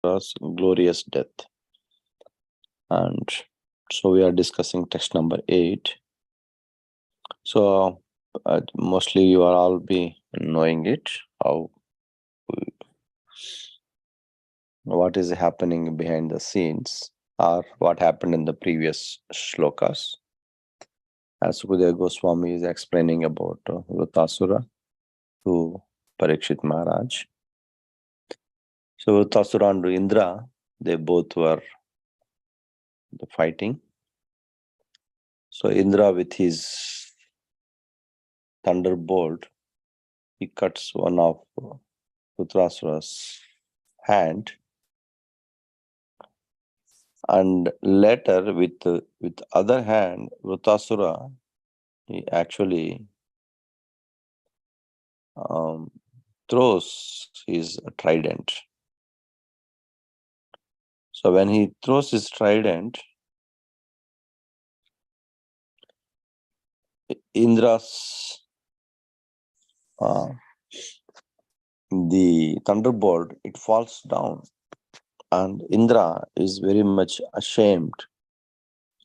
glorious death. And so we are discussing text number 8. So mostly you are all be knowing it, what is happening behind the scenes, or what happened in the previous shlokas. As Sukadeva Goswami is explaining about Vrutasura to Parikshit Maharaj. So Vrutasura and Indra, they both were fighting. So Indra, with his thunderbolt, he cuts one of Vrutasura's hand, and later with other hand, Vrutasura, he actually throws his trident. So when he throws his trident, Indra's the thunderbolt, it falls down, and Indra is very much ashamed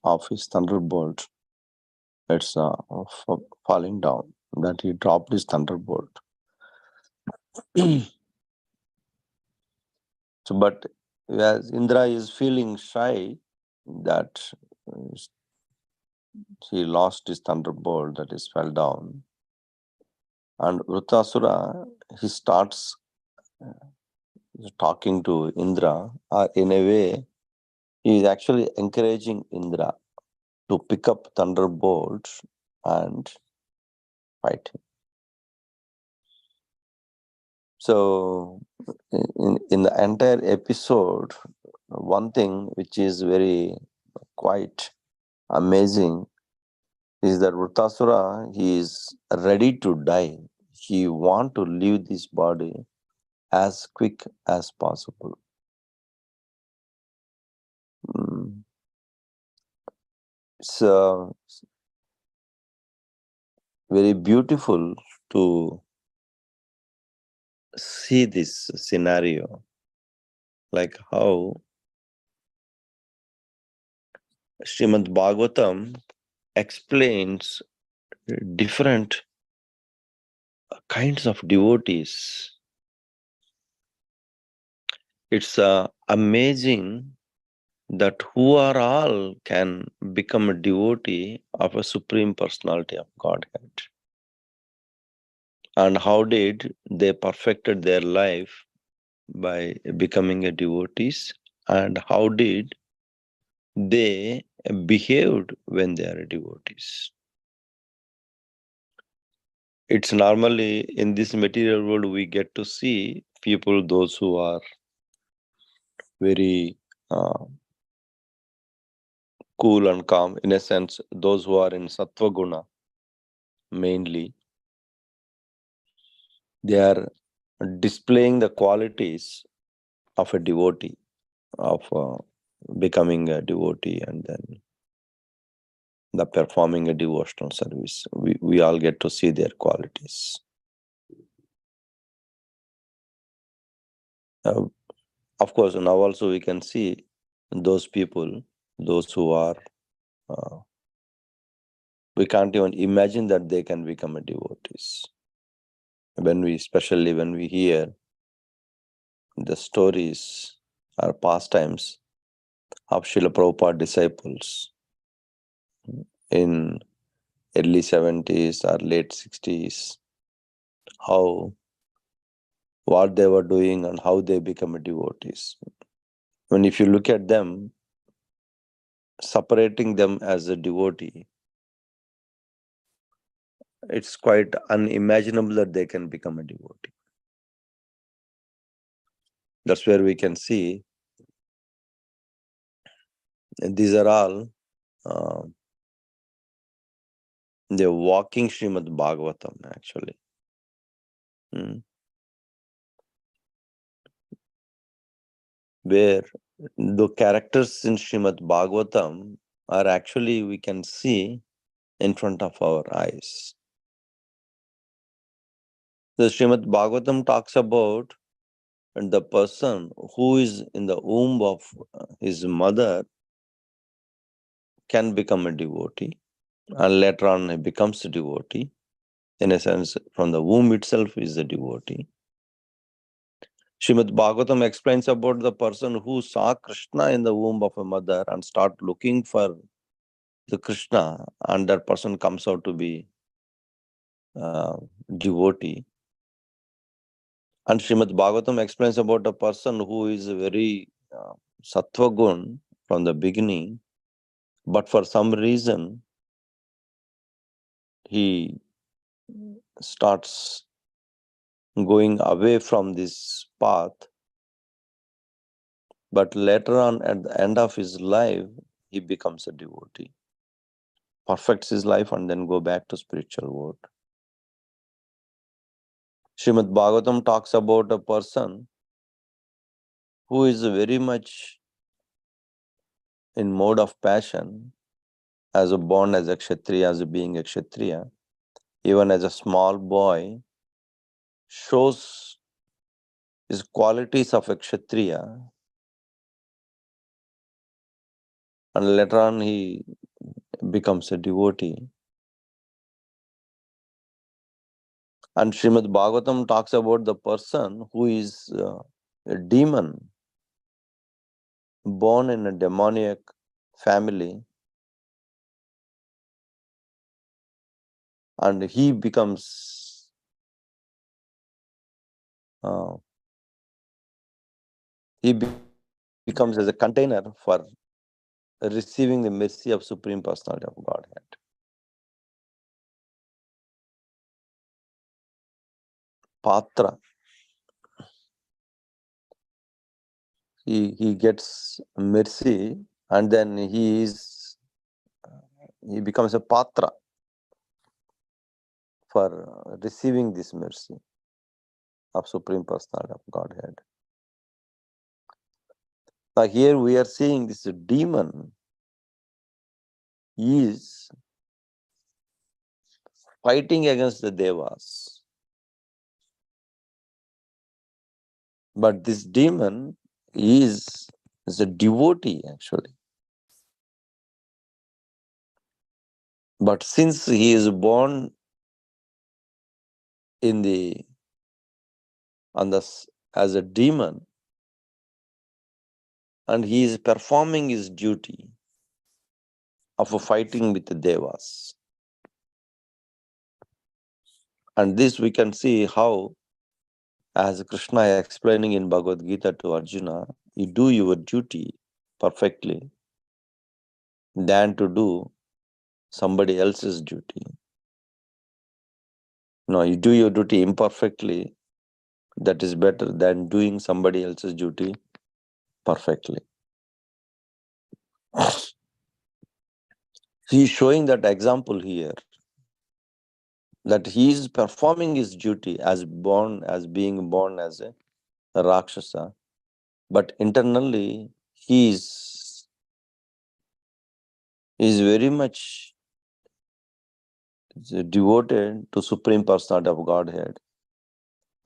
of his thunderbolt. It's falling down, that he dropped his thunderbolt. So, but as Indra is feeling shy that he lost his thunderbolt, that is fell down, and Vrutasura, he starts talking to Indra, in a way, he is actually encouraging Indra to pick up thunderbolt and fight him. So, in the entire episode, one thing which is very quite amazing is that Vrutasura, he is ready to die. He wants to leave this body as quick as possible. It's very beautiful to see this scenario, like how Srimad Bhagvatam explains different kinds of devotees. It's amazing that who are all can become a devotee of a Supreme Personality of Godhead. And how did they perfected their life by becoming a devotees, and how did they behaved when they are devotees. It's normally in this material world we get to see people, those who are very cool and calm, in a sense, those who are in Sattva Guna mainly. They are displaying the qualities of a devotee, of becoming a devotee, and then the performing a devotional service. We all get to see their qualities. Of course, now also we can see those people, those who are, we can't even imagine that they can become a devotees. Especially when we hear the stories or pastimes of Srila Prabhupada disciples in early 70s or late 60s, what they were doing and how they become a devotees. If you look at them, separating them as a devotee, it's quite unimaginable that they can become a devotee. That's where we can see these are all the walking Srimad Bhagavatam, actually. Where the characters in Srimad Bhagavatam are actually, we can see in front of our eyes. The Srimad Bhagavatam talks about and the person who is in the womb of his mother can become a devotee, and later on he becomes a devotee. In a sense, from the womb itself is a devotee. Srimad Bhagavatam explains about the person who saw Krishna in the womb of a mother and start looking for the Krishna, and that person comes out to be devotee. And Srimad Bhagavatam explains about a person who is very sattva gun from the beginning, but for some reason he starts going away from this path, but later on at the end of his life he becomes a devotee, perfects his life, and then go back to spiritual world. Srimad Bhagavatam talks about a person who is very much in mode of passion, as a born as a Kshatriya, as a being a Kshatriya, even as a small boy, shows his qualities of a Kshatriya, and later on he becomes a devotee. And Srimad Bhagavatam talks about the person who is a demon, born in a demoniac family, and he becomes becomes as a container for receiving the mercy of Supreme Personality of Godhead. Patra. He gets mercy, and then he becomes a patra for receiving this mercy of Supreme Personality of Godhead. Now here we are seeing this demon is fighting against the devas. But this demon is a devotee actually. But since he is born as a demon, and he is performing his duty of fighting with the devas. And this we can see how, as Krishna is explaining in Bhagavad Gita to Arjuna, you do your duty perfectly than to do somebody else's duty. No, you do your duty imperfectly, that is better than doing somebody else's duty perfectly. He is showing that example here, that he is performing his duty as being born as a Rakshasa, but internally he is very much devoted to Supreme Personality of Godhead,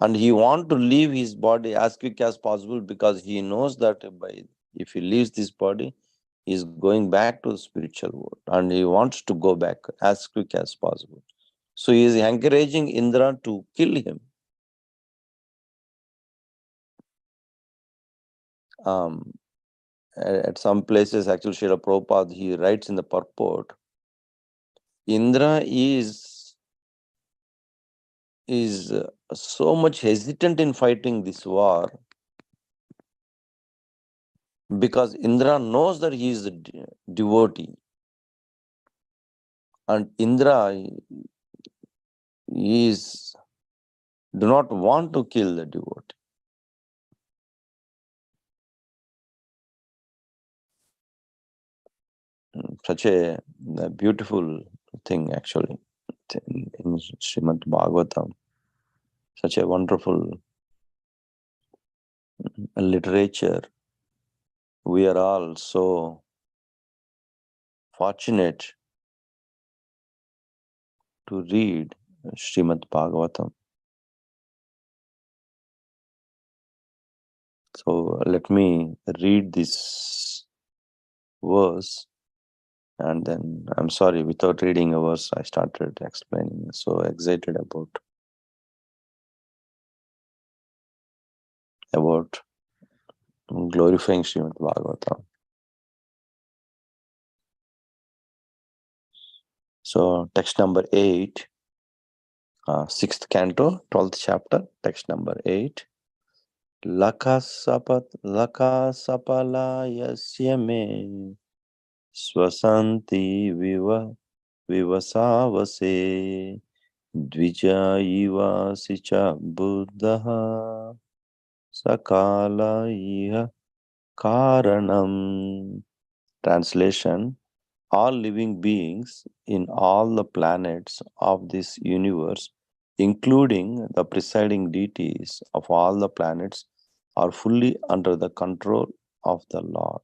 and he wants to leave his body as quick as possible, because he knows that if he leaves this body, he is going back to the spiritual world, and he wants to go back as quick as possible. So he is encouraging Indra to kill him. At some places, actually, Srila Prabhupada, he writes in the purport, Indra is so much hesitant in fighting this war, because Indra knows that he is a devotee, and Indra do not want to kill the devotee. Such a beautiful thing, actually, in Srimad Bhagavatam. Such a wonderful literature. We are all so fortunate to read Srimad Bhagavatam. So let me read this verse, and then I'm sorry, without reading a verse, I started explaining. So excited about glorifying Srimad Bhagavatam. So text number 8, 6th canto, 12th chapter, text number 8. Laka sapala yasya me swasanti vivasavase dvija ivasi cha buddhaha sakala iha karanam. Translation: all living beings in all the planets of this universe, including the presiding deities of all the planets, are fully under the control of the Lord.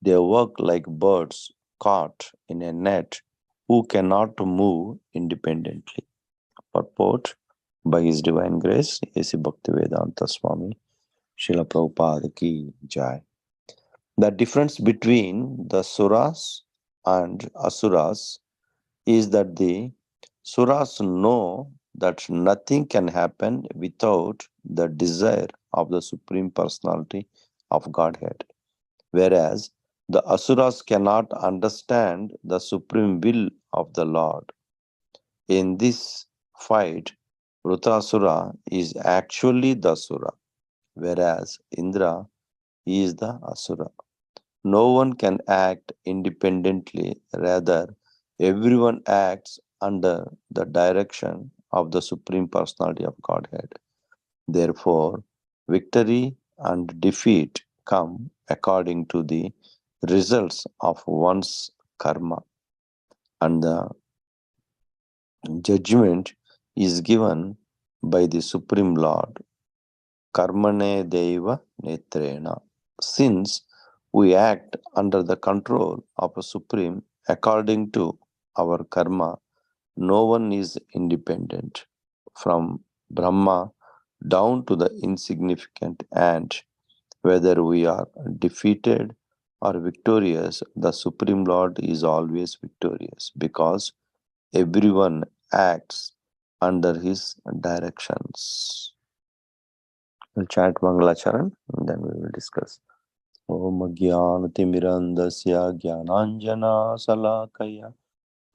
They work like birds caught in a net who cannot move independently. Purport: by His Divine Grace, A.C. Bhaktivedanta Swami, Srila Prabhupada Ki Jai. The difference between the Suras and Asuras is that the Suras know that nothing can happen without the desire of the Supreme Personality of Godhead, whereas the Asuras cannot understand the supreme will of the Lord. In this fight, Vrutasura is actually the Asura, whereas Indra is the Asura. No one can act independently, rather, everyone acts under the direction of the Supreme Personality of Godhead. Therefore, victory and defeat come according to the results of one's karma, and the judgment is given by the Supreme Lord. Karmane Deva Netrena. Since we act under the control of a Supreme according to our karma, no one is independent. From Brahma down to the insignificant ant, whether we are defeated or victorious, the Supreme Lord is always victorious because everyone acts under his directions. We'll chant Mangalacharan and then we will discuss. Om Jnanatimirandasya Jnananjana Salakaya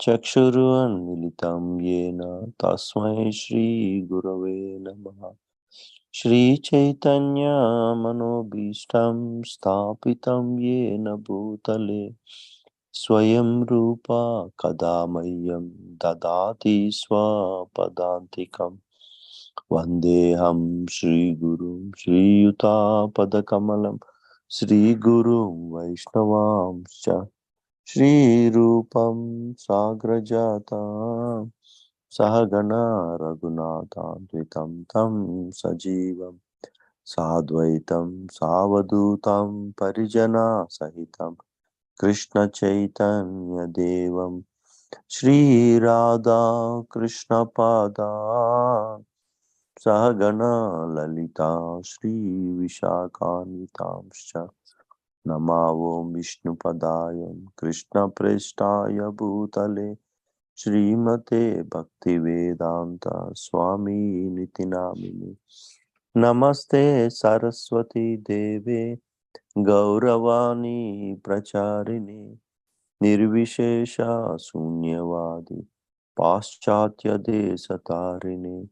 Chakshurunmilitam Yena Tasmai Shri Gurave Namaha. Shri Chaitanya Manobhishtam Stapitam Yena Bhutale Swayam Rupa Kadamayam Dadati Swapadantikam Vandeham Shri Guru Shri Yuta Padakamalam Shri Guru Vaishnavamscha Shri Rupam Sagrajata Sahagana Raghunatha Dvitam Tam Sajivam Sadvaitam Savadutam Parijana Sahitam Krishna Chaitanya Devam Shri Radha Krishna Pada Sahagana Lalita Shri Vishakanitamscha Namavo Vishnu Padayam Krishna Prestaya Bhutale Srimate Bhaktivedanta Swami Nitinamini Namaste Saraswati Deve Gauravani Pracharini Nirvishesha Sunyavadi Paschatya Desatarini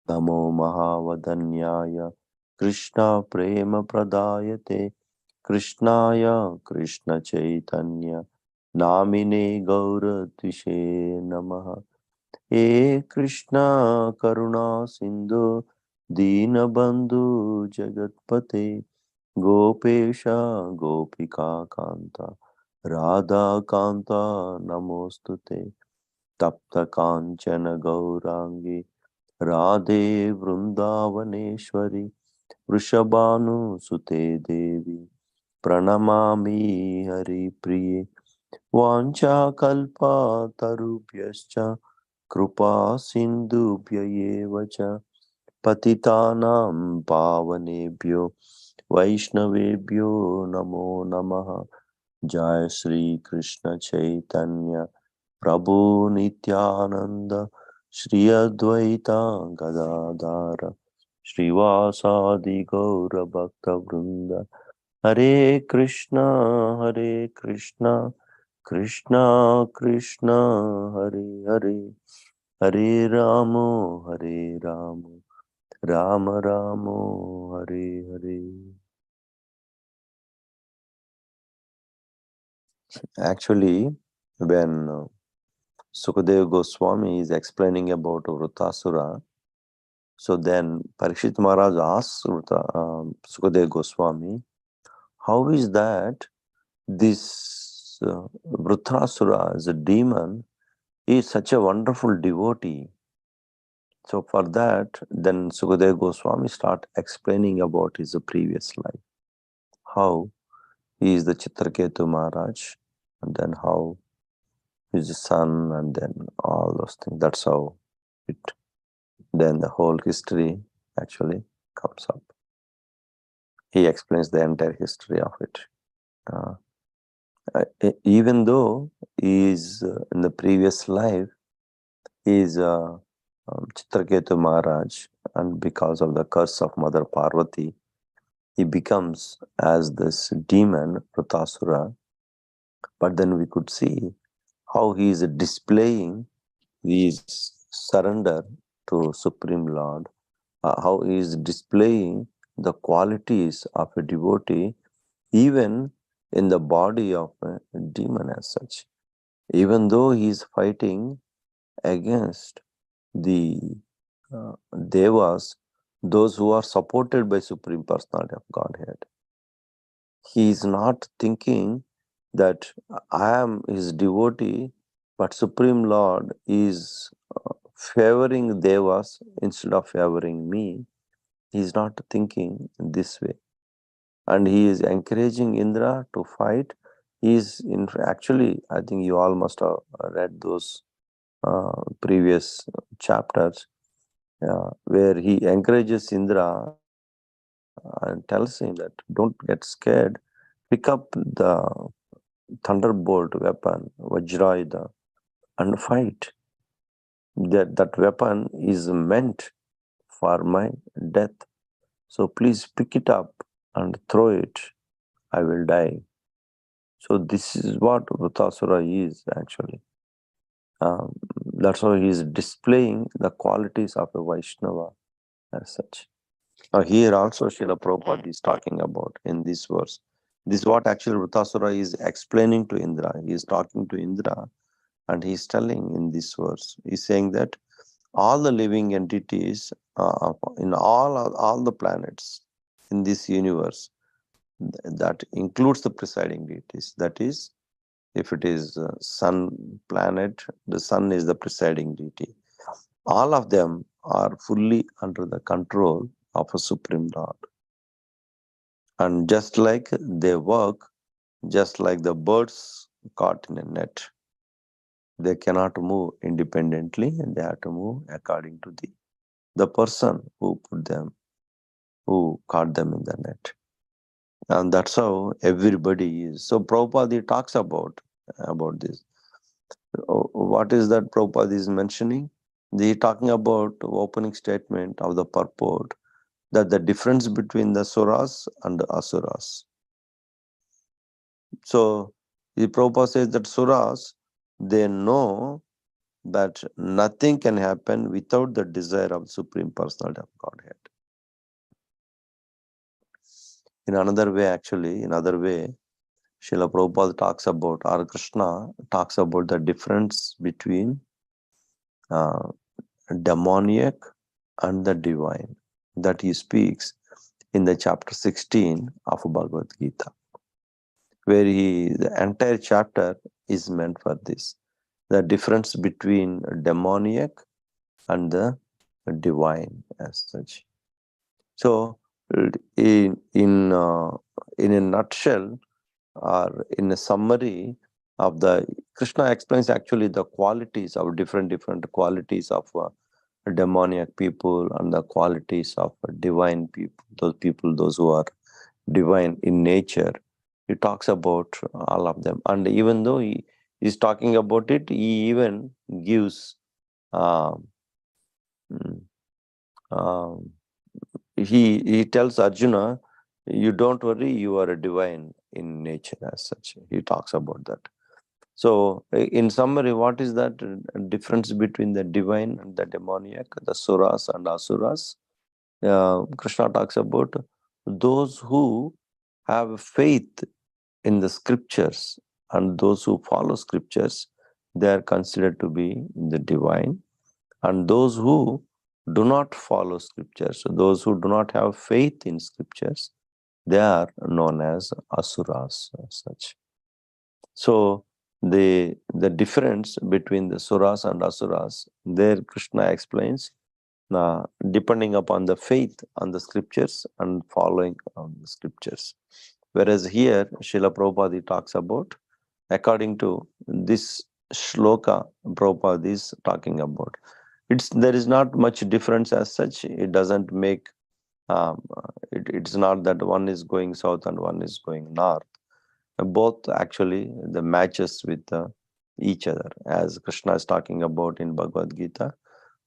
Namo Mahavadanyaya Krishna Prema Pradayate Krishnaya Krishna Chaitanya Namine Gaura Tvishe Namaha. He Krishna Karuna Sindhu Deenabandhu Jagatpate Gopesha Gopika Kanta Radha Kanta Namostute Tapta Kanchana Gaurangi Radhe Vrindavaneshwari Vrishabhanu Sute Devi Pranamami Hari Priye Vancha Kalpa Tarubhyascha Krupa Sindhubhya Evacha Patitanam Pavanebhyo Vaishnavebhyo Namo Namaha. Jai Shri Krishna Chaitanya Prabhu Nityananda Shri Advaita Gadadhara Srivasadi Gaura Bhakta Vrinda. Hare Krishna, Krishna Krishna, Hare Hare, Hare Ramo, Hare Ramo, Rama Ramo, Hare Hare. Actually, when Sukadeva Goswami is explaining about Vritasura, so then Parikshit Maharaj asks Sukadeva Goswami, how is that this Vritasura is a demon? He is such a wonderful devotee. So for that, then Sukadeva Goswami start explaining about his previous life, how he is the Chitraketu Maharaj, and then how his son, and then all those things. That's how it. Then the whole history actually comes up. He explains the entire history of it. Even though he is in the previous life, he is Chitraketu Maharaj, and because of the curse of Mother Parvati, he becomes as this demon, Vritasura. But then we could see how he is displaying his surrender to Supreme Lord, how he is displaying the qualities of a devotee even in the body of a demon as such. Even though he is fighting against the devas, those who are supported by Supreme Personality of Godhead, he is not thinking that I am his devotee, but Supreme Lord is favoring devas instead of favoring me. He is not thinking this way. And he is encouraging Indra to fight. He is actually, I think you all must have read those previous chapters where he encourages Indra and tells him that don't get scared. Pick up the thunderbolt weapon, Vajrayuda, and fight. That weapon is meant for my death. So please pick it up and throw it. I will die. So this is what Vritasura is actually. That's how he is displaying the qualities of a Vaishnava as such. Here also Srila Prabhupada is talking about in this verse. This is what actually Vritasura is explaining to Indra. He is talking to Indra and he is telling in this verse, he is saying that all the living entities in all the planets in this universe, that includes the presiding deities. That is, if it is sun planet, the sun is the presiding deity. All of them are fully under the control of a Supreme Lord. And just like they work, just like the birds caught in a net, they cannot move independently, and they have to move according to the person who caught them in the net. And that's how everybody is. So Prabhupada talks about this. What is that Prabhupada is mentioning? He talking about opening statement of the purport, that the difference between the suras and the asuras. So the Prabhupada says that suras, they know that nothing can happen without the desire of the Supreme Personality of Godhead. In another way, Srila Prabhupada talks about, or Krishna talks about the difference between demoniac and the divine, that he speaks in the chapter 16 of Bhagavad Gita, where the entire chapter is meant for this, the difference between demoniac and the divine as such. So in a nutshell, or in a summary of the, Krishna explains actually the qualities of different qualities of demoniac people and the qualities of divine people, those who are divine in nature, he talks about all of them. And even though he is talking about it, he even gives um, mm, um, he tells Arjuna, you don't worry, you are a divine in nature as such. He talks about that. So in summary, what is that difference between the divine and the demoniac, the suras and asuras? Krishna talks about those who have faith in the scriptures and those who follow scriptures, they are considered to be the divine. And those who do not follow scriptures, those who do not have faith in scriptures, they are known as asuras as such. So the difference between the suras and asuras, there Krishna explains, depending upon the faith on the scriptures and following on the scriptures. Whereas here, Srila Prabhupada talks about, according to this shloka Prabhupada is talking about, there is not much difference as such. It doesn't make, it's not that one is going south and one is going north. Both actually the matches with each other, as Krishna is talking about in Bhagavad Gita,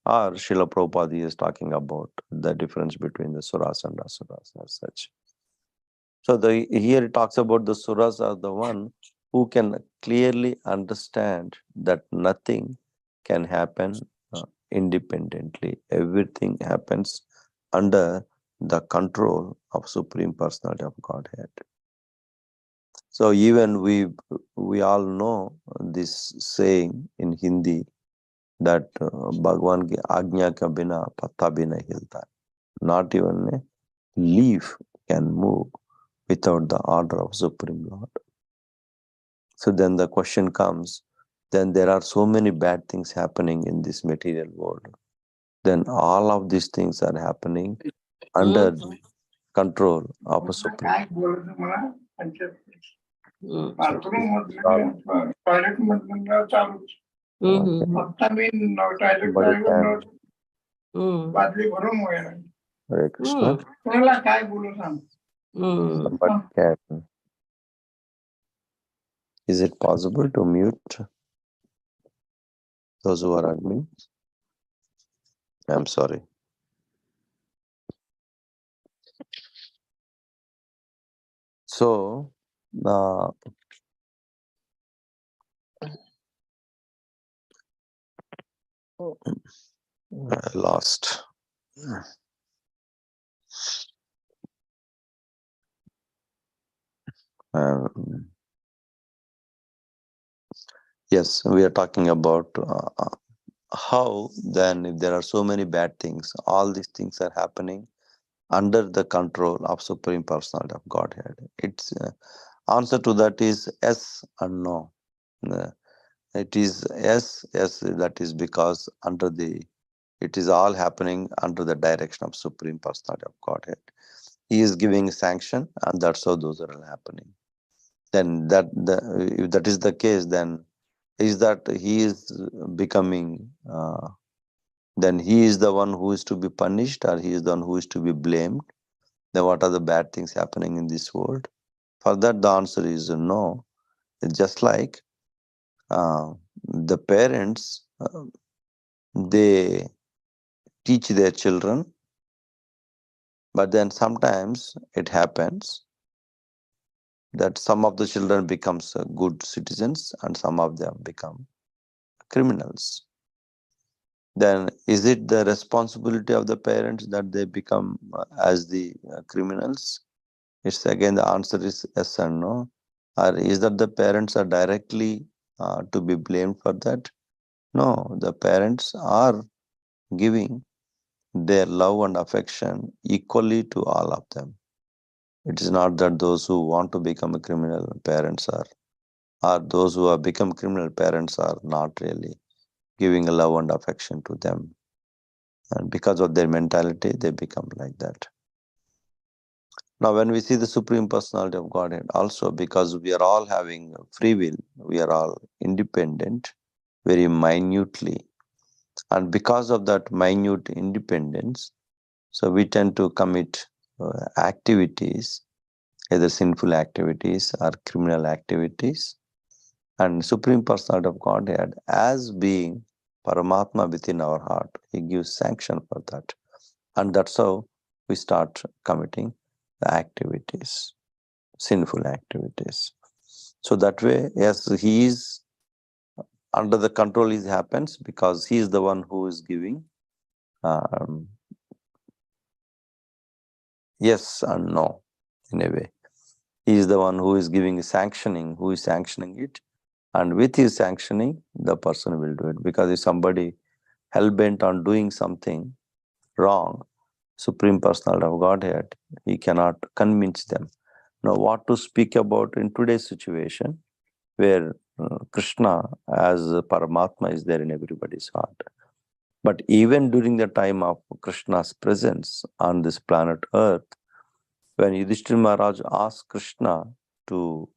or Srila Prabhupada is talking about the difference between the suras and asuras as such. So here it talks about the suras are the one who can clearly understand that nothing can happen independently. Everything happens under the control of Supreme Personality of Godhead. So even we all know this saying in Hindi that Bhagwan ki ajna ka bina patta bhi nahi hilta. Not even a leaf can move without the order of Supreme Lord. So then the question comes, then there are so many bad things happening in this material world. Then all of these things are happening under the control of a Supreme Lord. Hare Krishna. Somebody can. Is it possible to mute those who are admins? I'm sorry. So, I lost. Yes, we are talking about how then, if there are so many bad things, all these things are happening under the control of Supreme Personality of Godhead. Its answer to that is yes and no. It is yes, that is because it is all happening under the direction of Supreme Personality of Godhead. He is giving sanction, and that's how those are all happening. Then if that is the case, then is that he is becoming, then he is the one who is to be punished, or he is the one who is to be blamed? Then what are the bad things happening in this world? For that, the answer is no. It's just like the parents, they teach their children, but then sometimes it happens that some of the children becomes good citizens and some of them become criminals. Then is it the responsibility of the parents that they become as the criminals? It's again, the answer is yes and no. Or is that the parents are directly to be blamed for that? No, the parents are giving their love and affection equally to all of them. It is not that those who want to become a criminal parents are, or those who have become criminal parents are not really giving a love and affection to them. And because of their mentality, they become like that. Now, when we see the Supreme Personality of Godhead, also because we are all having free will, we are all independent, very minutely. And because of that minute independence, so we tend to commit activities either sinful activities or criminal activities. And Supreme Personality of Godhead, as being Paramatma within our heart, He gives sanction for that. And that's how we start committing the activities, sinful activities. So that way, yes, He is under the control. It happens because He is the one who is giving yes and no, in a way. He is the one who is giving sanctioning, who is sanctioning it. And with his sanctioning, the person will do it. Because if somebody hell-bent on doing something wrong, Supreme Personality of Godhead, He cannot convince them. Now, what to speak about in today's situation, where Krishna as Paramatma is there in everybody's heart. But even during the time of Krishna's presence on this planet Earth, when Yudhishthira Maharaj asked Krishna to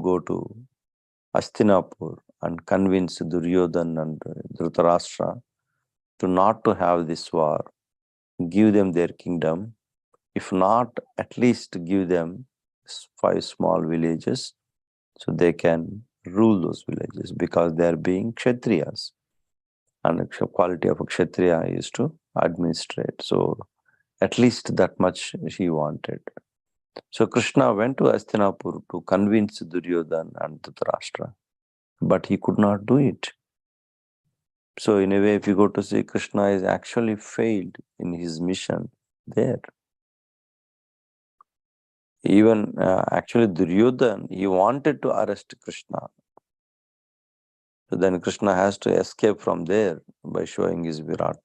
go to Hastinapur and convince Duryodhana and Dhritarashtra to not to have this war, give them their kingdom, if not, at least give them 5 small villages so they can rule those villages, because they are being Kshatriyas. And the quality of a Kshatriya is to administrate. So at least that much he wanted. So Krishna went to Hastinapur to convince Duryodhana and Dhritarashtra, but he could not do it. So in a way, if you go to see, Krishna is actually failed in his mission there. Even actually Duryodhana, he wanted to arrest Krishna. So then Krishna has to escape from there by showing his Virat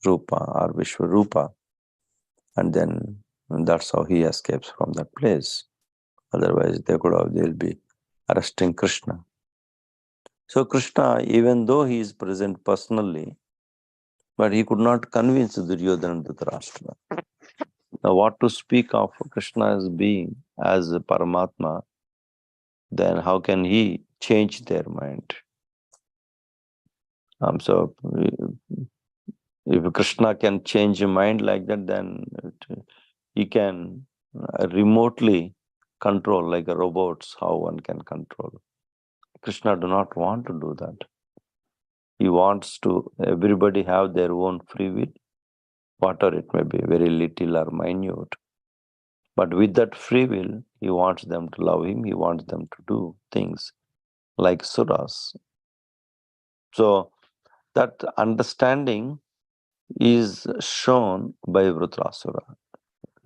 Rupa or Vishwarupa. And then that's how he escapes from that place. Otherwise, they'll be arresting Krishna. So Krishna, even though he is present personally, but he could not convince Duryodhana and Dhritarashtra. Now, what to speak of Krishna as being, as a Paramatma, then how can he change their mind? So if Krishna can change a mind like that, then he can remotely control, like a robots, how one can control. Krishna do not want to do that. He wants to everybody have their own free will, whatever it may be, very little or minute. But with that free will, he wants them to love him. He wants them to do things like suras. So that understanding is shown by Vritrasura.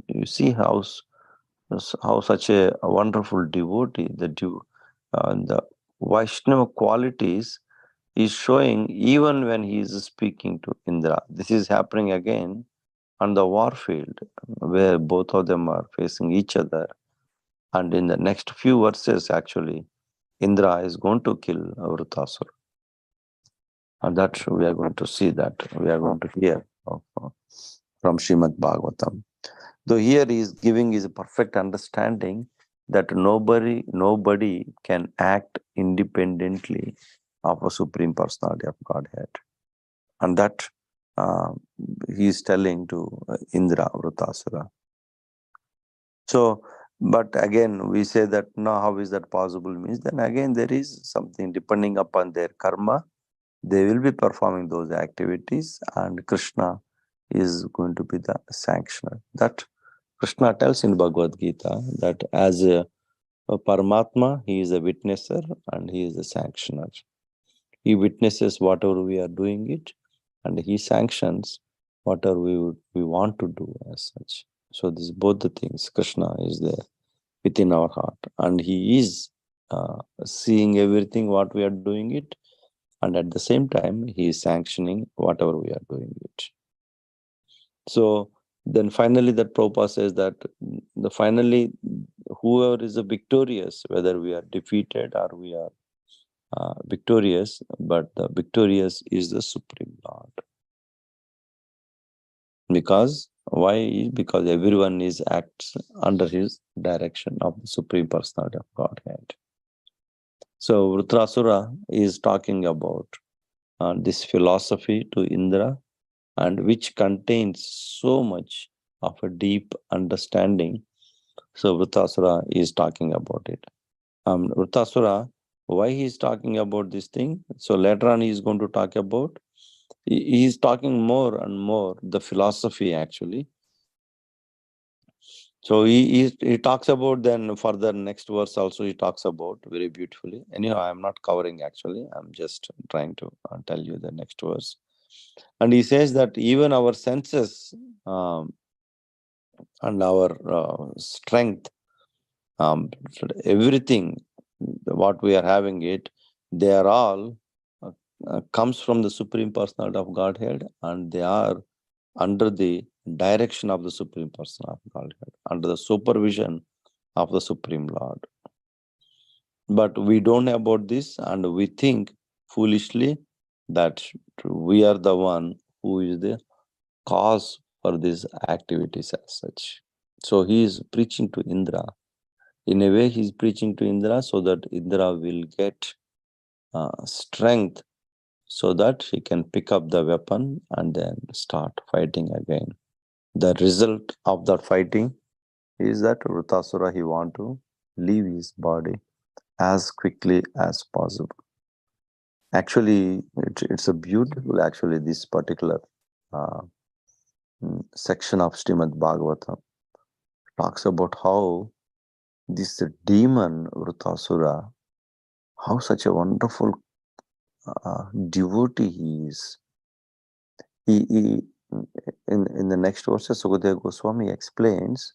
You see how such a wonderful devotee, the Vaishnava qualities is showing even when he is speaking to Indra. This is happening again on the war field, where both of them are facing each other. And in the next few verses, actually, Indra is going to kill Vritrasura. And that we are going to see, that we are going to hear from Srimad Bhagvatam. Though here he is giving his perfect understanding that nobody can act independently of a Supreme Personality of Godhead. And that he is telling to Indra, Vritrasura. So, but again, we say that, no, how is that possible? Means then again, there is something depending upon their karma. They will be performing those activities, and Krishna is going to be the sanctioner. That Krishna tells in Bhagavad Gita that as a Paramatma, he is a witnesser and he is a sanctioner. He witnesses whatever we are doing it, and he sanctions whatever we want to do as such. So this both the things. Krishna is there within our heart, and he is seeing everything what we are doing it, and at the same time he is sanctioning whatever we are doing it. So then finally that Prabhupada says that finally whoever is victorious, whether we are defeated or we are victorious, but the victorious is the Supreme Lord. Because why? Because everyone is acts under his direction of the Supreme Personality of Godhead. So Vritrasura is talking about this philosophy to Indra, and which contains so much of a deep understanding So Vrittasura is talking about it. Vrittasura, why he is talking about this thing? So later on he is going to talk about, he is talking more and more the philosophy actually. So he talks about, then further next verse also he talks about very beautifully. Anyhow, I am not covering actually. I'm just trying to tell you the next verse. And he says that even our senses and our strength, everything, what we are having it, they are all comes from the Supreme Personality of Godhead, and they are under the direction of the Supreme Personality of Godhead, under the supervision of the Supreme Lord. But we don't know about this, and we think foolishly that we are the one who is the cause for these activities as such. So he is preaching to Indra. In a way, he is preaching to Indra so that Indra will get strength so that he can pick up the weapon and then start fighting again. The result of that fighting is that Vrittasura, he want to leave his body as quickly as possible. Actually, it's a beautiful, actually, this particular section of Srimad Bhagavatam talks about how this demon Vrittasura, how such a wonderful devotee he is. He in the next verses, Sukadeva Goswami explains,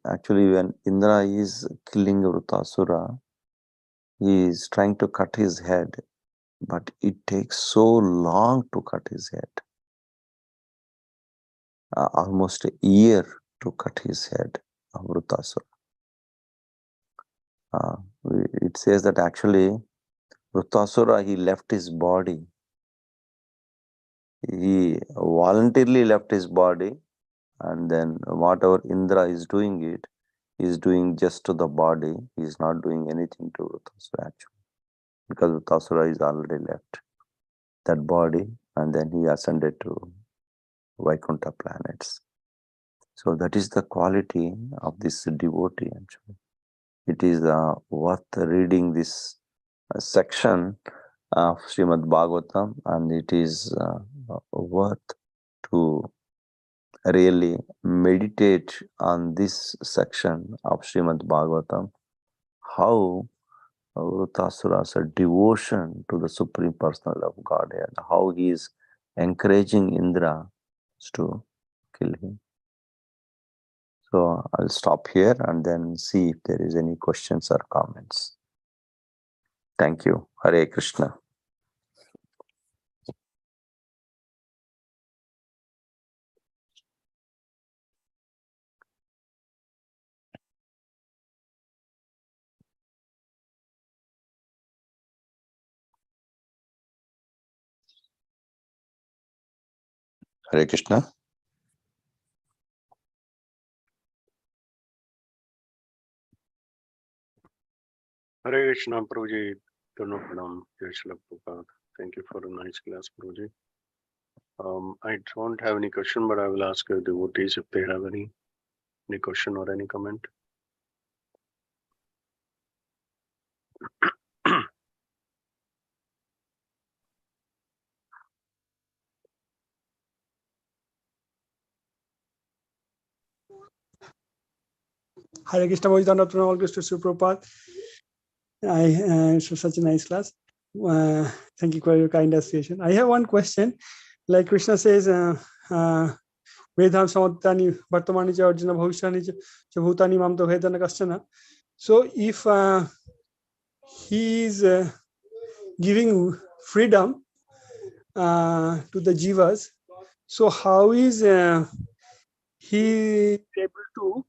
actually when Indra is killing Vrittasura, he is trying to cut his head, but it takes so long to cut his head. Almost a year to cut his head of Vrittasura. It says that actually Vrittasura, he left his body. He voluntarily left his body, and then whatever Indra is doing it, he is doing just to the body. He is not doing anything to Vrittasura actually, because Vrittasura is already left that body, and then he ascended to Vaikuntha planets. So that is the quality of this devotee actually. It is worth reading this section of Srimad Bhagavatam, and it is worth to really meditate on this section of Srimad Bhagavatam, how Vrittasura's devotion to the Supreme Personality of Godhead, how he is encouraging Indra to kill him. So I'll stop here and then see if there is any questions or comments. Thank you. Hare Krishna. Hare Krishna. Hare Krishna, Prabhuji. Thank you for a nice class, Prabhuji. I don't have any question, but I will ask the devotees if they have any question or any comment. Hare Krishna, Bhajidana, all Krishna Suprabhupada. So such a nice class. Thank you for your kind association. I have one question. Like Krishna says, Vedham Samadani Bhartamani Arjuna Bhavishani Bhutani Mamto Vedana Kastana. So if he is giving freedom to the jivas, so how is he able to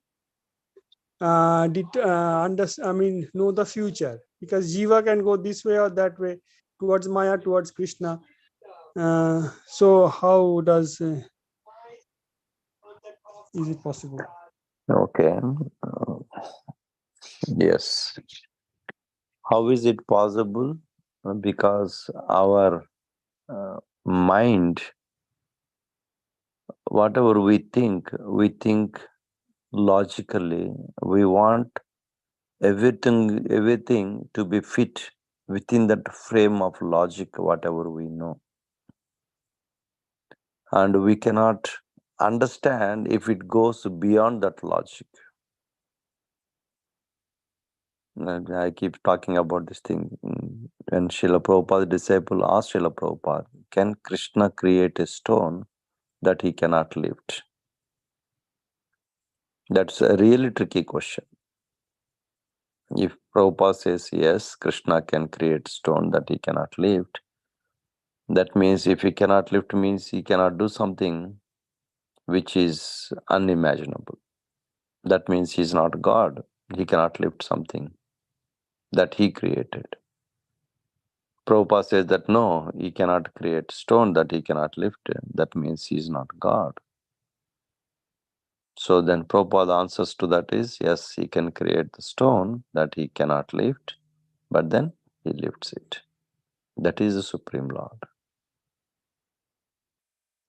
know the future? Because jiva can go this way or that way, towards Maya, towards Krishna. So how does is it possible? Okay. Yes. How is it possible? Because our mind, whatever we think logically, we want everything to be fit within that frame of logic, whatever we know. And we cannot understand if it goes beyond that logic. And I keep talking about this thing. When Srila Prabhupada's disciple asked Srila Prabhupada, can Krishna create a stone that he cannot lift? That's a really tricky question. If Prabhupada says yes, Krishna can create stone that he cannot lift, that means if he cannot lift means he cannot do something which is unimaginable. That means he is not God. He cannot lift something that he created. Prabhupada says that no, he cannot create stone that he cannot lift. That means he is not God. So then Prabhupada answers to that is, yes, he can create the stone that he cannot lift, but then he lifts it. That is the Supreme Lord.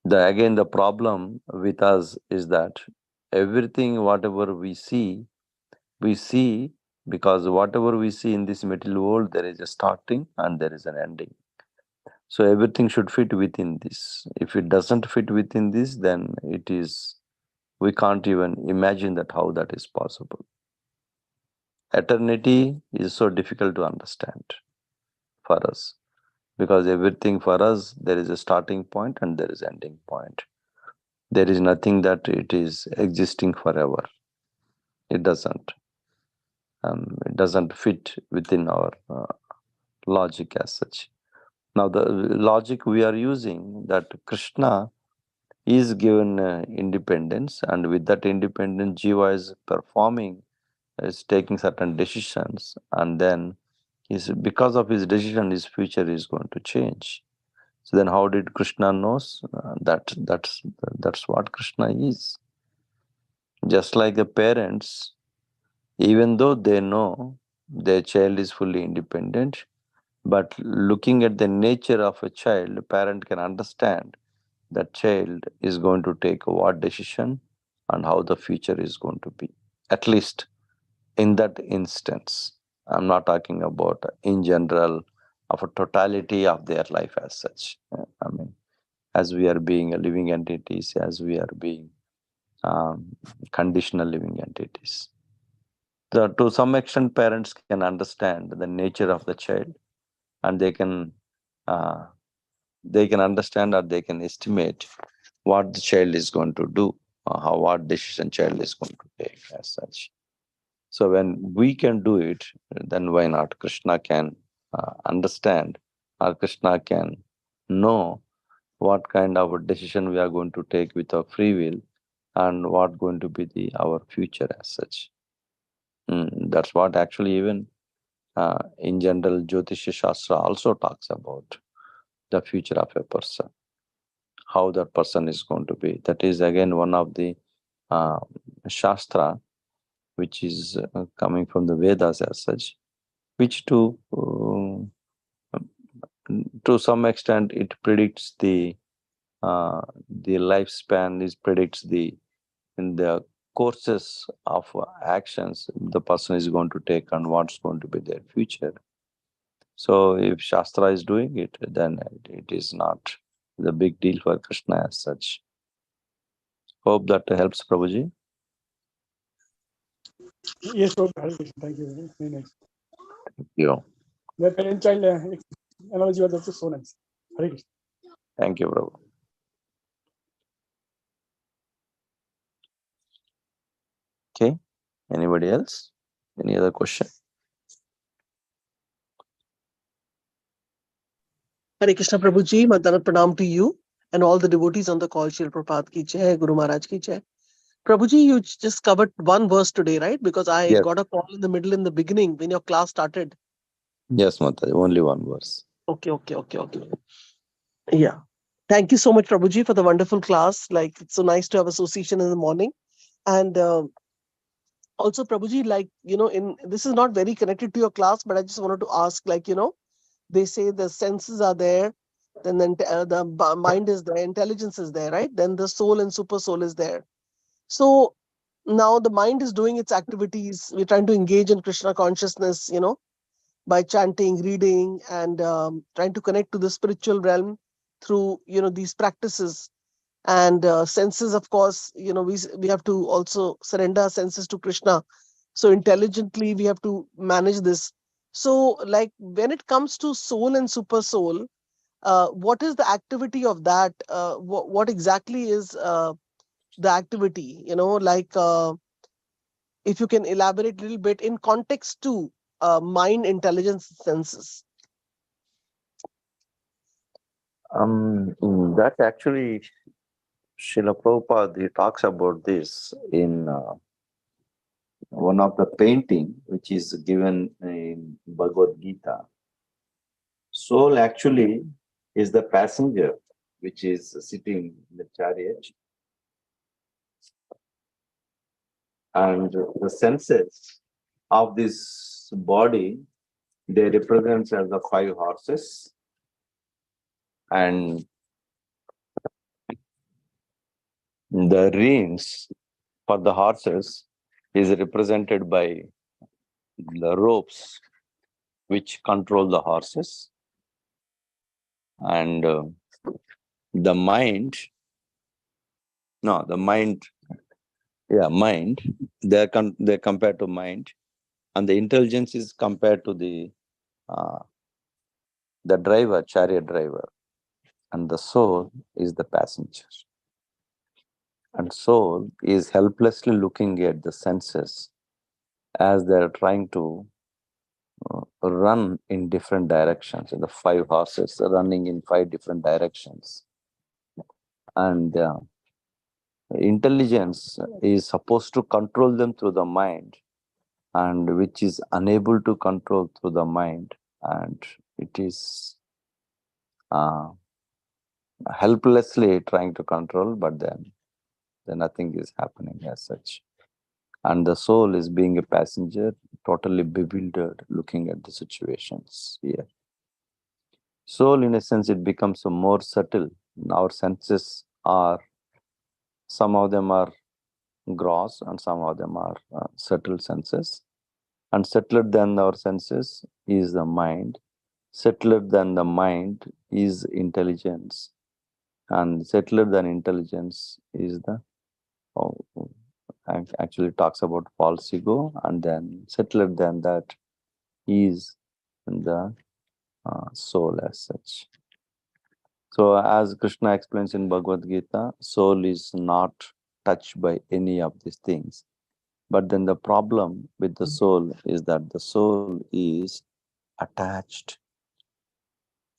Again, the problem with us is that everything, whatever we see because whatever we see in this material world, there is a starting and there is an ending. So everything should fit within this. If it doesn't fit within this, then we can't even imagine that how that is possible. Eternity is so difficult to understand for us because everything for us, there is a starting point and there is ending point. There is nothing that it is existing forever. It doesn't. It doesn't fit within our logic as such. Now, the logic we are using that Krishna is given independence, and with that independence, Jiva is taking certain decisions, and then because of his decision, his future is going to change. So then, how did Krishna knows that's what Krishna is? Just like the parents, even though they know their child is fully independent, but looking at the nature of a child, a parent can understand that child is going to take what decision and how the future is going to be. At least in that instance. I'm not talking about in general of a totality of their life as such. I mean, as we are being a living entities, as we are being conditional living entities. To some extent, parents can understand the nature of the child, and they can understand or they can estimate what the child is going to do, what decision child is going to take as such. So when we can do it, then why not? Krishna can understand, or Krishna can know what kind of a decision we are going to take with our free will and what going to be our future as such. That's what actually even in general Jyotish Shastra also talks about the future of a person, how that person is going to be. That is again one of the Shastra which is coming from the Vedas as such, which to some extent it predicts the lifespan, predicts the courses of actions the person is going to take and what's going to be their future. So if Shastra is doing it, then it is not the big deal for Krishna as such. Hope that helps, Prabhuji. Yes, Prabhu. Hare Krishna. Thank you. Very nice. Thank you. The parent-child analogy was also so nice. Hare Krishna. Thank you, Prabhu. Okay. Anybody else? Any other question? Hare Krishna Prabhuji, Madana Pranam to you and all the devotees on the call. Srila Prabhupada ki jai, Guru Maharaj ki jai. Prabhuji, you just covered one verse today, right? Because I got a call in the middle, in the beginning, when your class started. Yes, Mataji, only one verse. Okay. Yeah. Thank you so much, Prabhuji, for the wonderful class. Like, it's so nice to have association in the morning. And also, Prabhuji, like, this is not very connected to your class, but I just wanted to ask, like, they say the senses are there, then the mind is there, intelligence is there, right? Then the soul and super soul is there. So now the mind is doing its activities. We're trying to engage in Krishna consciousness, by chanting, reading, and trying to connect to the spiritual realm through, these practices. And senses, of course, we have to also surrender our senses to Krishna. So intelligently, we have to manage this. So, like when it comes to soul and super soul, what is the activity of that? What exactly is the activity? If you can elaborate a little bit in context to mind, intelligence, senses. That actually, Srila Prabhupada, he talks about this in one of the painting which is given in Bhagavad Gita. Soul actually is the passenger which is sitting in the chariot, and the senses of this body, they represent as the 5 horses, and the reins for the horses is represented by the ropes which control the horses, and the mind, mind, they're compared to mind, and the intelligence is compared to uh, the driver, chariot driver, and the soul is the passenger. And soul is helplessly looking at the senses as they're trying to run in different directions. The 5 horses are running in 5 different directions. And intelligence is supposed to control them through the mind, and which is unable to control through the mind. And it is helplessly trying to control, but then nothing is happening as such. And the soul is being a passenger, totally bewildered, looking at the situations here. Soul, in a sense, it becomes more subtle. Our senses are, some of them are gross and some of them are subtle senses. And subtler than our senses is the mind. Subtler than the mind is intelligence. And subtler than intelligence is the, actually talks about false ego, and then subtler than that is the soul as such. So as Krishna explains in Bhagavad Gita, soul is not touched by any of these things. But then the problem with the soul is that the soul is attached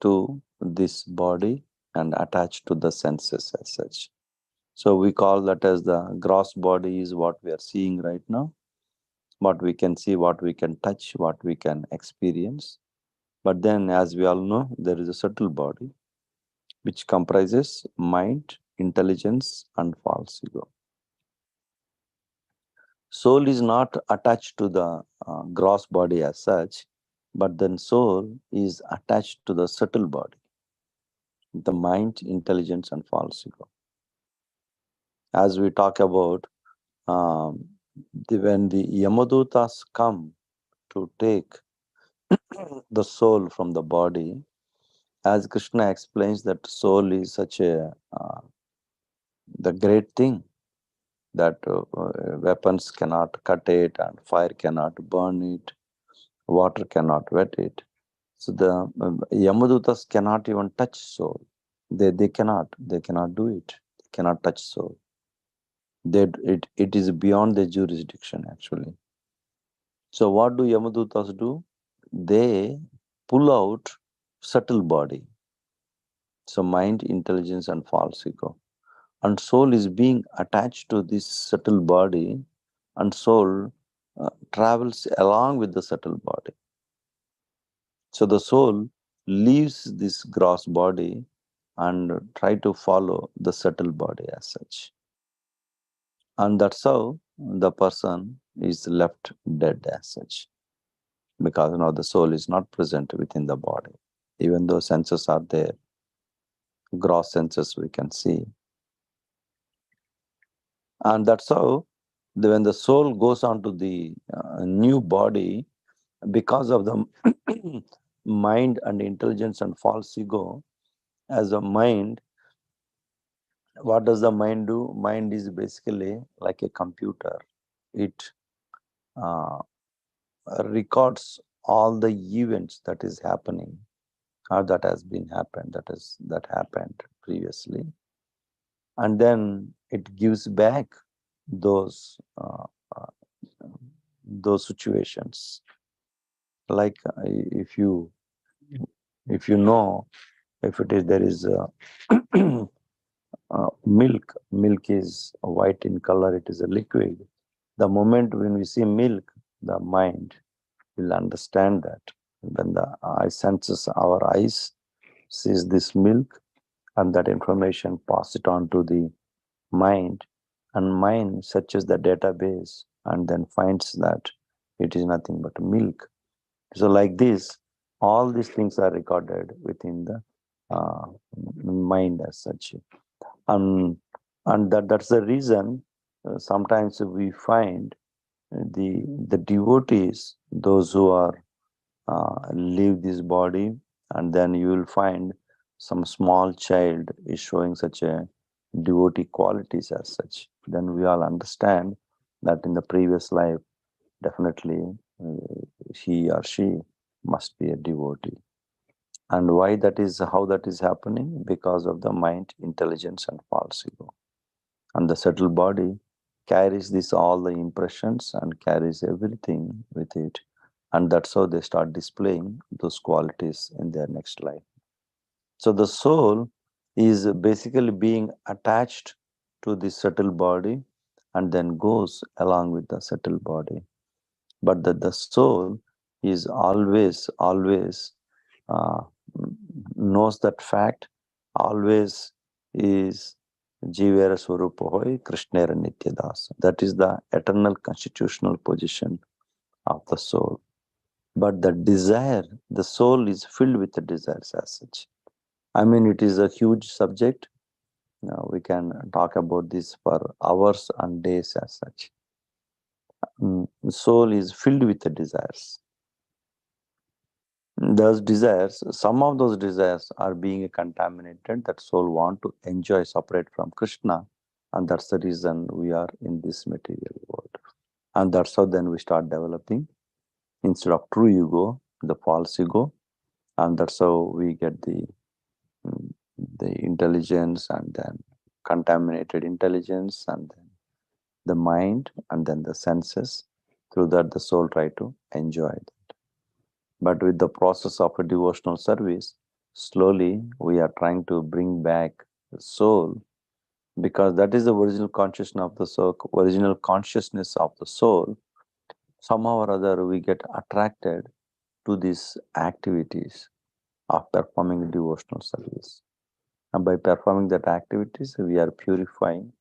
to this body and attached to the senses as such. So we call that as the gross body is what we are seeing right now. What we can see, what we can touch, what we can experience. But then, as we all know, there is a subtle body which comprises mind, intelligence, and false ego. Soul is not attached to the gross body as such, but then soul is attached to the subtle body, the mind, intelligence, and false ego. As we talk about, when the Yamadutas come to take the soul from the body, as Krishna explains that soul is such a the great thing that weapons cannot cut it and fire cannot burn it, water cannot wet it. So the Yamadutas cannot even touch soul. They cannot do it. They cannot touch soul. It is beyond their jurisdiction actually. So what do Yamadutas do? They pull out subtle body. So mind, intelligence, and false ego. And soul is being attached to this subtle body, and soul travels along with the subtle body. So the soul leaves this gross body and try to follow the subtle body as such. And that's how the person is left dead as such. Because the soul is not present within the body. Even though senses are there, gross senses we can see. And that's how when the soul goes on to the new body, because of the mind and intelligence and false ego, as a mind, what does the mind do? Mind is basically like a computer. It uh, records all the events that is happening or that happened previously, and then it gives back those uh, those situations. Like if you know, if it is there is milk is white in color, it is a liquid. The moment when we see milk, the mind will understand that. When the eye senses, our eyes sees this milk, and that information pass it on to the mind, and mind searches the database and then finds that it is nothing but milk. So like this, all these things are recorded within the mind as such. And that's the reason sometimes we find the devotees, those who are leave this body, and then you will find some small child is showing such a devotee qualities as such. Then we all understand that in the previous life, definitely he or she must be a devotee. And why that is, how that is happening? Because of the mind, intelligence, and false ego. And the subtle body carries this all the impressions and carries everything with it, and that's how they start displaying those qualities in their next life. So the soul is basically being attached to the subtle body and then goes along with the subtle body. But the soul is always uh, knows that fact, always is Jivera Swarupa Hoy, Krishnera Nityadas. That is the eternal constitutional position of the soul. But the desire, the soul is filled with the desires as such. I mean, it is a huge subject. We can talk about this for hours and days as such. The soul is filled with the desires. Those desires, some of those desires are being contaminated, that soul want to enjoy separate from Krishna, and that's the reason we are in this material world. And that's how then we start developing, instead of true ego, the false ego, and that's how we get the intelligence, and then contaminated intelligence, and then the mind, and then the senses. Through that, the soul try to enjoy it. But with the process of a devotional service, slowly we are trying to bring back the soul, because that is the original consciousness of the soul. Original consciousness of the soul. Somehow or other, we get attracted to these activities of performing devotional service. And by performing that activities, we are purifying.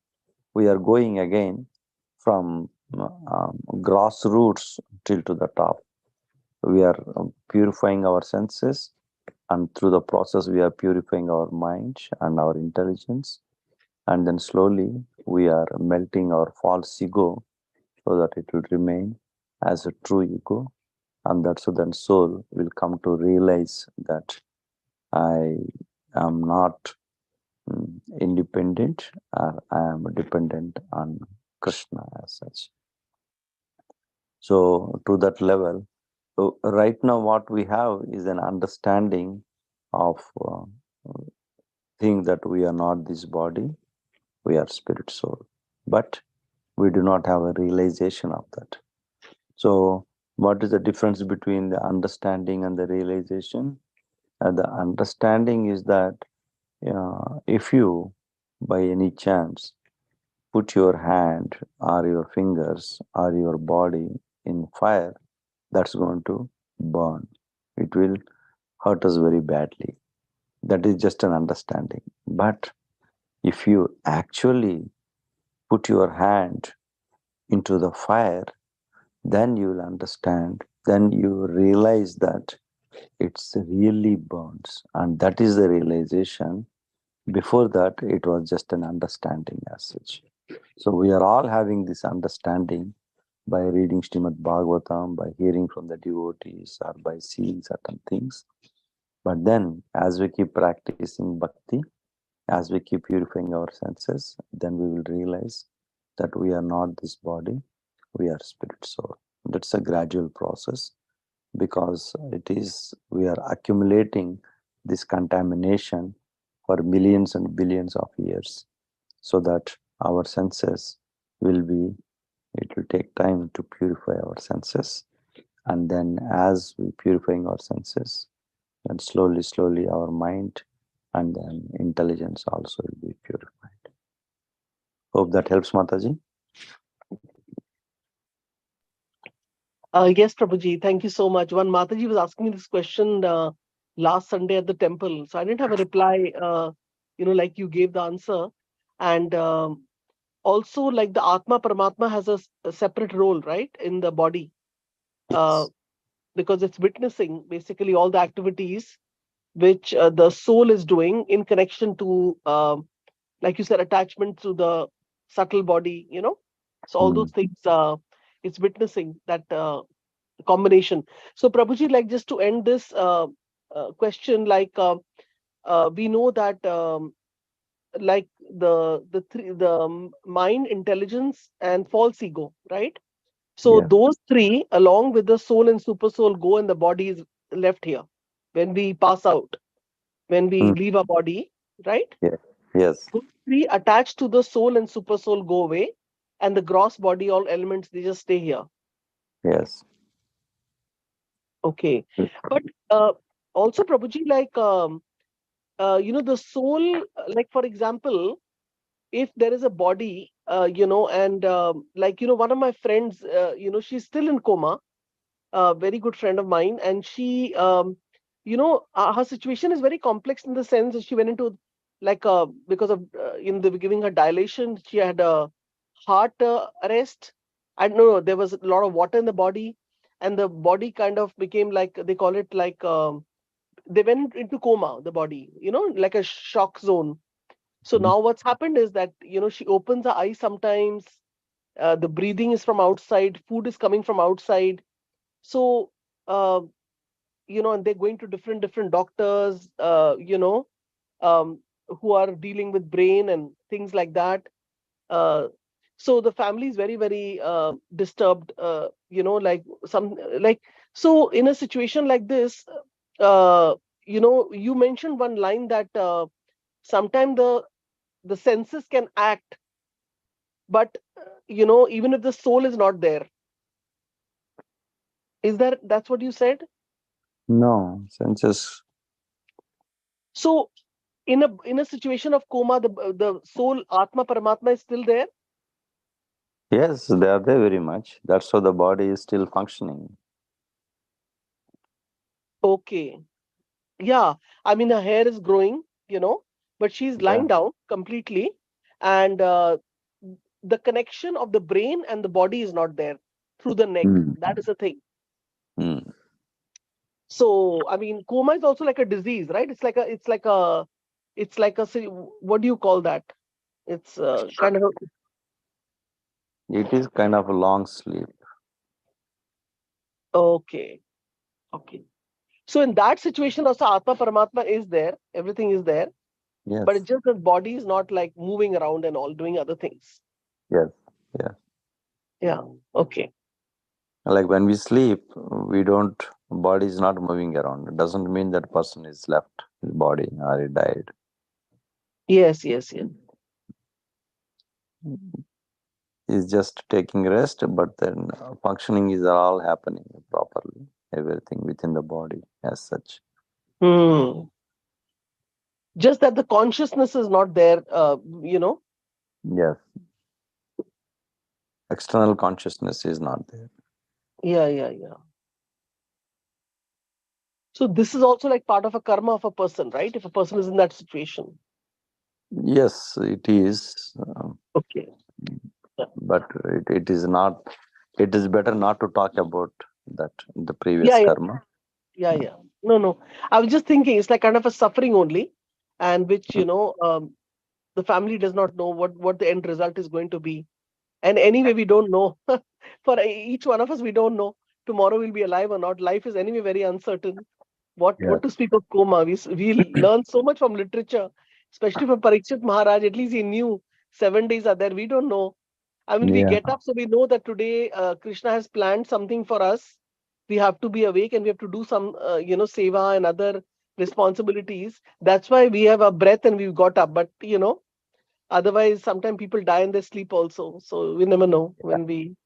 We are going again from grassroots till to the top. We are purifying our senses, and through the process we are purifying our mind and our intelligence, and then slowly we are melting our false ego so that it will remain as a true ego. And that's so then soul will come to realize that I am not independent, I am dependent on Krishna as such. So to that level, so right now what we have is an understanding of thing that we are not this body, we are spirit soul. But we do not have a realization of that. So what is the difference between the understanding and the realization? The understanding is that if you, by any chance, put your hand or your fingers or your body in fire, that's going to burn. It will hurt us very badly. That is just an understanding. But if you actually put your hand into the fire, then you will understand, then you realize that it's really burns. And that is the realization. Before that, it was just an understanding as such. So we are all having this understanding by reading Srimad Bhagvatam, by hearing from the devotees, or by seeing certain things. But then, as we keep practicing bhakti, as we keep purifying our senses, then we will realize that we are not this body, we are spirit soul. That's a gradual process, because we are accumulating this contamination for millions and billions of years, so that our senses it will take time to purify our senses. And then as we purifying our senses, then slowly our mind and then intelligence also will be purified. Hope that helps, Mataji. Yes, Prabhuji, thank you so much. One Mataji was asking me this question last Sunday at the temple, so I didn't have a reply. Like you gave the answer, and also like the Atma Paramatma has a separate role, right, in the body, Yes. because it's witnessing basically all the activities which the soul is doing in connection to, like you said, attachment to the subtle body. So all those things, it's witnessing that combination. So Prabhuji, like just to end this question, like we know that like the mind, intelligence, and false ego, right? So Yeah. those three, along with the soul and super soul, go and the body is left here when we pass out, when we leave our body, right? Yeah. Yes. Those three attached to the soul and super soul go away, and the gross body, all elements, they just stay here. Yes. Okay. But also, Prabhuji, like, the soul, like, for example, if there is a body, and like, one of my friends, she's still in coma, a very good friend of mine, and she, her situation is very complex in the sense that she went into, like, because of, they were giving her dilation, she had a heart arrest. I don't know, there was a lot of water in the body, and the body kind of became like, they call it like, they went into coma, the body, like a shock zone. So now what's happened is that, she opens her eyes sometimes, the breathing is from outside, food is coming from outside. So, uh, and they're going to different doctors, who are dealing with brain and things like that. Uh, so the family is very, very disturbed, like so in a situation like this, uh, you mentioned one line that sometimes the senses can act, but even if the soul is not there. That's what you said? No, senses. So in a situation of coma, the soul, Atma Paramatma, is still there? Yes, they are there very much. That's why the body is still functioning. Okay. Yeah. I mean, her hair is growing, but she's lying Yeah. down completely. And the connection of the brain and the body is not there through the neck. Mm. That is the thing. Mm. So, I mean, coma is also like a disease, right? What do you call that? It's kind of, It is kind of a long sleep. okay. Okay. So in that situation also Atma Paramatma is there, everything is there, Yes. but it's just that body is not like moving around and all doing other things. Yes. Yeah. Yeah. Okay. Like when we sleep, body is not moving around. It doesn't mean that person is left his body or he died. Yes, yes, yes. He's just taking rest, but then functioning is all happening properly. Everything within the body as such. Hmm. Just that the consciousness is not there, Yes. External consciousness is not there. Yeah, yeah, yeah. So this is also like part of a karma of a person, right? If a person is in that situation. Yes, it is. Okay. Yeah. But it is not. It is better not to talk about that, the previous Yeah, yeah, karma. yeah, yeah. No, no. I was just thinking it's like kind of a suffering only, and which, the family does not know what the end result is going to be. And anyway, we don't know. For each one of us, we don't know tomorrow we'll be alive or not. Life is anyway very uncertain. What Yes. to speak of coma? We learn so much from literature, especially from Parikshit Maharaj. At least he knew 7 days are there. We don't know. I mean, we Yeah. get up, so we know that today Krishna has planned something for us. We have to be awake and we have to do some, seva and other responsibilities. That's why we have a breath and we've got up. But, otherwise, sometimes people die in their sleep also. So we never know when we.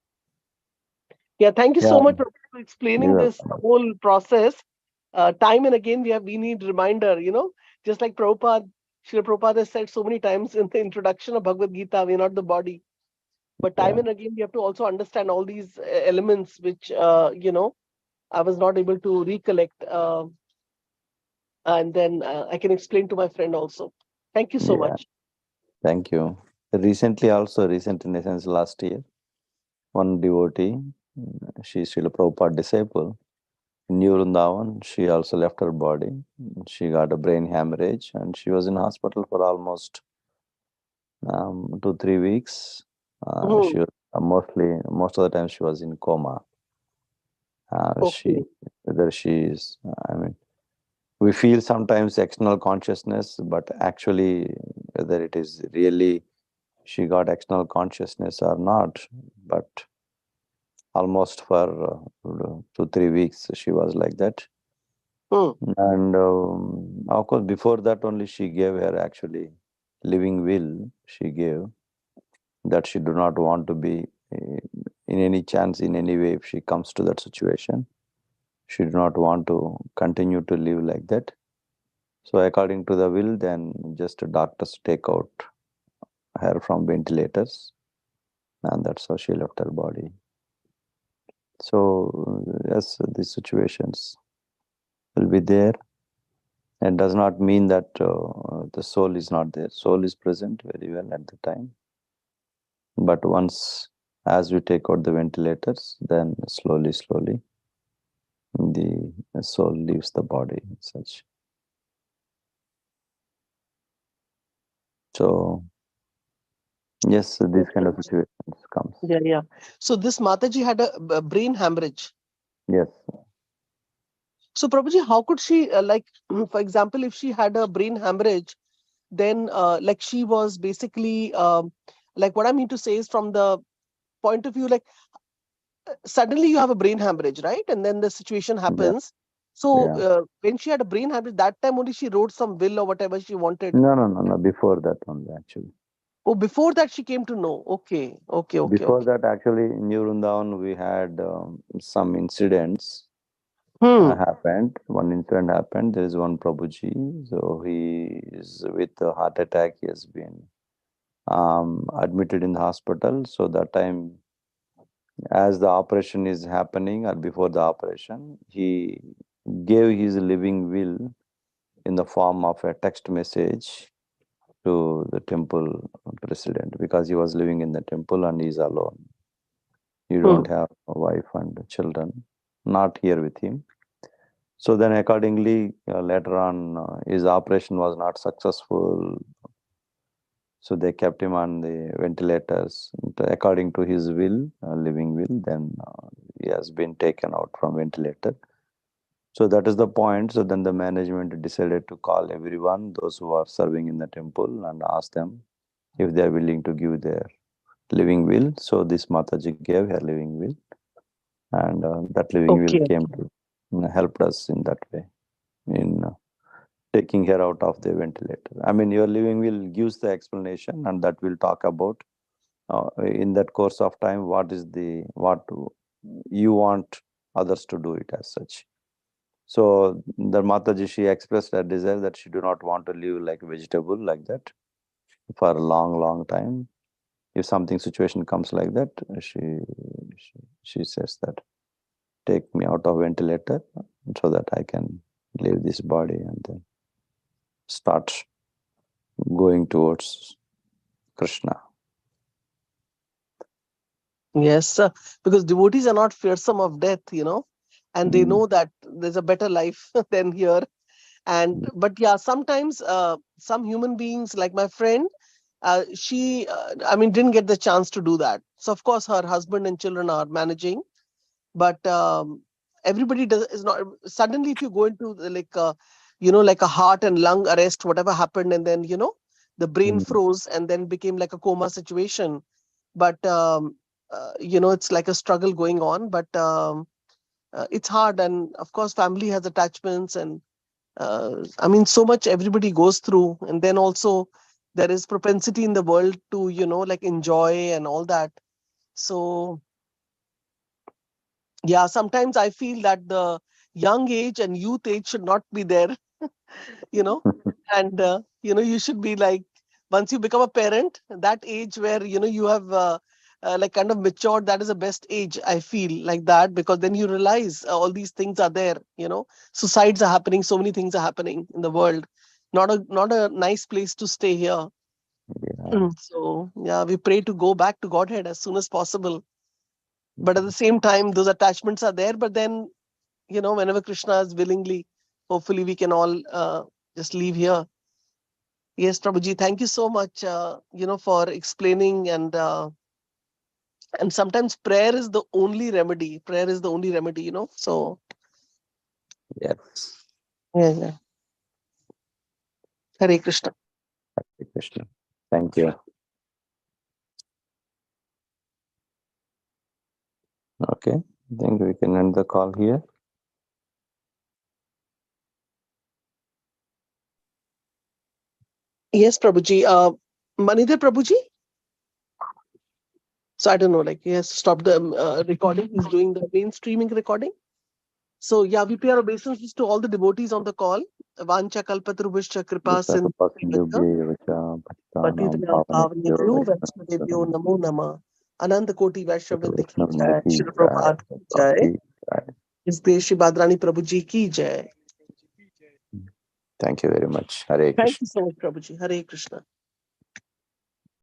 Yeah, thank you so Yeah. much for explaining You're this welcome. whole process. Time and again, we need reminder, just like Prabhupada, Srila Prabhupada has said so many times in the introduction of Bhagavad Gita, we're not the body. But time Yeah. and again, we have to also understand all these elements, which, I was not able to recollect. And then I can explain to my friend also. Thank you so Yeah. much. Thank you. Recent in the sense last year, one devotee, she's still a Prabhupada disciple. In New Vrindavan, she also left her body. She got a brain hemorrhage and she was in hospital for almost 2-3 weeks. She Mhm. was most of the time she was in coma. Okay. Whether she is, I mean, we feel sometimes external consciousness, but actually, whether it is really she got external consciousness or not, but almost for 2-3 weeks she was like that. Hmm. And of course, before that only she gave her actually living will. She gave that she do not want to be in any chance in any way if she comes to that situation. She do not want to continue to live like that. So according to the will, then just doctors take out her from ventilators, and that's how she left her body. So yes, these situations will be there. It does not mean that the soul is not there. Soul is present very well at the time. But once, as we take out the ventilators, then slowly, the soul leaves the body. Such. So yes, these kind of situations comes. Yeah. So this Mataji had a brain hemorrhage. Yes. So Prabhuji, how could she, for example, if she had a brain hemorrhage, then like she was basically, like what I mean to say is from the point of view, like suddenly you have a brain hemorrhage, right? And then the situation Yeah. happens. So Yeah. when she had a brain hemorrhage, that time only she wrote some will or whatever she wanted. No. Before that only, actually. Oh, before that she came to know. Okay. Before that, actually, in New Vrindavan, we had some incidents Hmm. happened. One incident happened. There is one Prabhuji. So he is with a heart attack. He has been admitted in the hospital. So that time, as the operation is happening or before the operation, he gave his living will in the form of a text message to the temple president because he was living in the temple and he's alone. You don't Hmm. have a wife and children, not here with him. So then accordingly, later on, his operation was not successful. So they kept him on the ventilators. According to his will, living will, then he has been taken out from ventilator. So that is the point. So then the management decided to call everyone, those who are serving in the temple, and ask them if they are willing to give their living will. So this Mataji gave her living will, and that living will Okay. came to help us in that way in taking her out of the ventilator. I mean, your living will gives the explanation, and that will talk about in that course of time what you want others to do it as such. So the Mataji, she expressed a desire that she do not want to live like a vegetable like that for a long time. If something situation comes like that, she says that take me out of ventilator so that I can leave this body and then start going towards Krishna. Yes, because devotees are not fearsome of death, and they Mm, know that there's a better life than here. And but yeah, sometimes some human beings, like my friend, she, I mean, didn't get the chance to do that. So of course, her husband and children are managing, but everybody is not. Suddenly, if you go into like like a heart and lung arrest, whatever happened, and then the brain froze and then became like a coma situation. But it's like a struggle going on. But it's hard, and of course, family has attachments, and I mean, so much everybody goes through, and then also there is propensity in the world to like enjoy and all that. So yeah, sometimes I feel that the young age and youth age should not be there, you know, and you should be like, once you become a parent, that age where you have like kind of matured, that is the best age, I feel like that, because then you realize all these things are there, suicides are happening, so many things are happening in the world. Not a nice place to stay here. So yeah, we pray to go back to Godhead as soon as possible. But at the same time, those attachments are there. But then, whenever Krishna is willingly, hopefully we can all just leave here. Yes, Prabhuji, thank you so much, for explaining. And sometimes prayer is the only remedy. Prayer is the only remedy, So Yes. yeah. Hare Krishna. Hare Krishna. Thank you. Okay, I think we can end the call here. Yes, Prabhuji. Manidhar Prabhuji? So I don't know, like he has stopped the recording. He's doing the main streaming recording. So yeah, we pay our obeisances to all the devotees on the call. Vancha kalpatarubhishcha kripa Patitanam Pavanebhyo Vaishnavebhyo Namo Nama. Ananda Koti Vaishnavritti ki jai. Shri Prabhupada ki jai. His Dev Shri Badarayani Prabhuji ki jai. Thank you very much. Hare Krishna. Thank you so much, Prabhuji. Hare Krishna.